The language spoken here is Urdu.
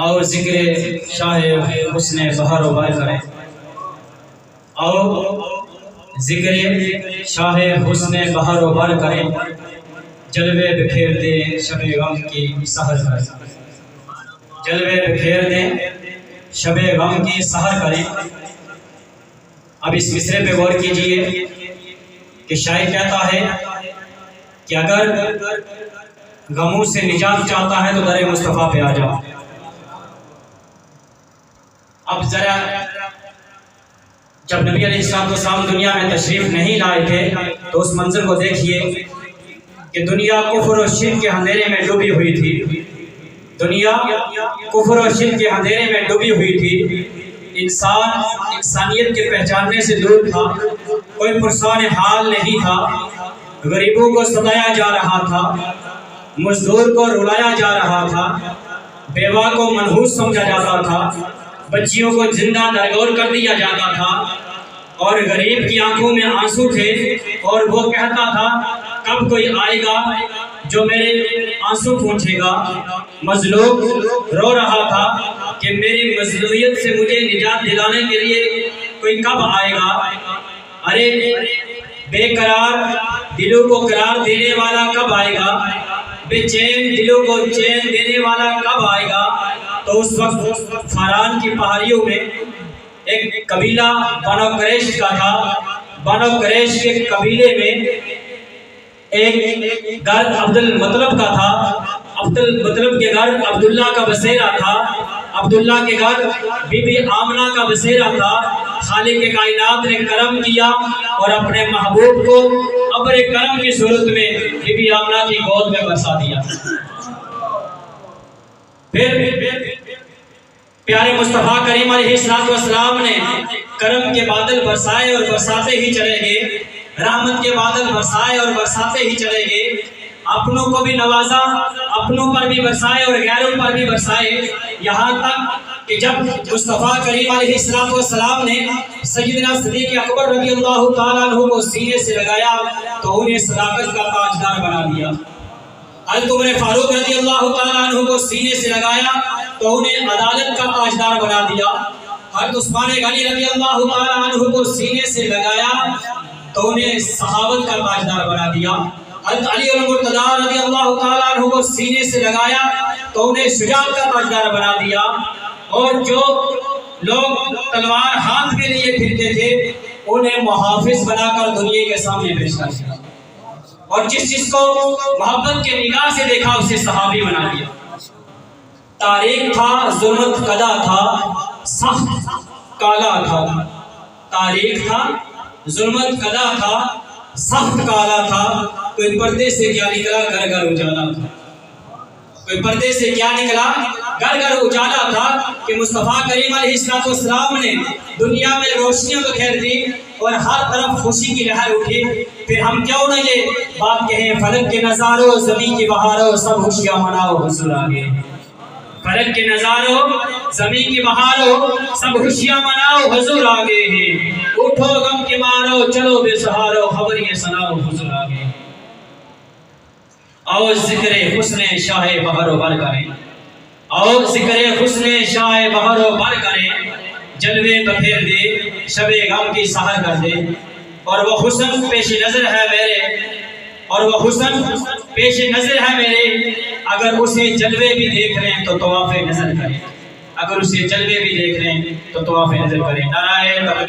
اور ذکر شاہ حسن بہار و بہار کریں، اور ذکر شاہ حسن بہار و بہار کریں، جلوے بکھیر دیں شب غم کی سحر کریں، جلوے بکھیر دیں شب غم کی سحر کریں۔ اب اس مصرے پہ غور کیجئے کہ شاعر کہتا ہے کہ اگر غموں سے نجات چاہتا ہے تو در مصطفیٰ پہ آ جاؤ۔ اب ذرا جب نبی علیہ السلام دنیا میں تشریف نہیں لائے تھے تو اس منظر کو دیکھیے کہ دنیا کفر و شرک کے اندھیرے میں ڈوبی ہوئی تھی، دنیا کفر و شرک کے اندھیرے میں ڈوبی ہوئی تھی، انسان انسانیت کے پہچاننے سے دور تھا، کوئی پرسان حال نہیں تھا، غریبوں کو ستایا جا رہا تھا، مزدور کو رلایا جا رہا تھا، بیوہ کو منحوس سمجھا جاتا تھا، بچیوں کو زندہ درگور کر دیا جاتا تھا، اور غریب کی آنکھوں میں آنسو تھے اور وہ کہتا تھا کب کوئی آئے گا جو میرے آنسو پوچھے گا۔ مظلوم رو رہا تھا کہ میری مظلومیت سے مجھے نجات دلانے کے لیے کوئی کب آئے گا۔ ارے بے قرار دلوں کو قرار دینے والا کب آئے گا، بے چین دلوں کو چین دینے والا کب آئے گا۔ تو اس وقت فاران کی پہاڑیوں میں ایک قبیلہ بنو قریش کا تھا، بنو قریش کے قبیلے میں ایک گھر عبد المطلب کا تھا، عبد المطلب کے گھر عبداللہ کا بسیرا تھا، عبداللہ کے گھر بی بی آمنہ کا بسیرا تھا۔ خالق کائنات نے کرم کیا اور اپنے محبوب کو ابر کرم کی صورت میں بی بی آمنہ کی گود میں برسا دیا۔ پھر پیارے مصطفیٰ کریم علیہ السلام نے کرم کے بادل برسائے اور برساتے ہی چلے گئے، رحمت کے بادل برسائے اور برساتے ہی چلے گئے، اپنوں کو بھی نوازا، اپنوں پر بھی برسائے اور غیروں پر بھی برسائے، یہاں تک کہ جب مصطفیٰ کریم علیہ السلام نے سیدنا صدیق اکبر رضی اللہ تعالیٰ عنہ کو سینے سے لگایا تو انہیں صداقت کا تاجدار بنا دیا۔ حضرت عمر فاروق رضی اللہ تعالیٰ عنہ کو سینے سے لگایا تو انہیں عدالت کا تاجدار بنا دیا۔ حضرت عثمان غنی رضی اللہ تعالیٰ عنہ کو سینے سے لگایا تو انہیں صحابت کا تاجدار بنا دیا۔ حضرت علی المرتضیٰ رضی اللہ تعالیٰ عنہ کو سینے سے لگایا تو انہیں شجاعت کا تاجدار بنا دیا، اور جو لوگ تلوار ہاتھ میں لیے پھرتے تھے انہیں محافظ بنا کر دنیا کے سامنے پیش کر دیا، اور جس کو محبت کے نگاہ سے دیکھا اسے صحابی بنا دیا۔ تاریخ تھا ظلمت قدا تھا سخت کالا تھا، تاریخ تھا ظلمت قدا تھا سخت کالا تھا، کوئی پردے سے کیا نکلا گھر گھر اجالا تھا، کوئی پردے سے کیا نکلا گھر گھر اجالا تھا کہ مصطفیٰ کریم علیہ السلام نے دنیا میں روشنیاں بکھیر دی اور ہر طرف خوشی کی لہر اٹھی۔ پھر ہم کیوں نہ یہ بات کہیں فلک کے نظاروں زمین کی بہاروں سب خوشیاں مناؤ حضور آگے، فلک کے نظاروں زمین کی بہاروں سب خوشیاں مناؤ حضور آگے ہیں، اٹھو غم کے مارو چلو بے سہارو خبر یہ سناؤ حضور آگے۔ اور ذکر حسن شاہ بہار و بہار کریں، اور ذکر حسن شاہ بہار و بہار کریں، جلوے بکھیر دے شب غم کی سحر کر دے، اور وہ حسن پیش نظر ہے میرے، اور وہ حسن پیش نظر ہے میرے، اگر اسے جلوے بھی دیکھ لیں تو طواف نظر کریں، اگر اسے جلوے بھی دیکھ لیں تو طواف نظر کریں۔ نعرہ تکبیر۔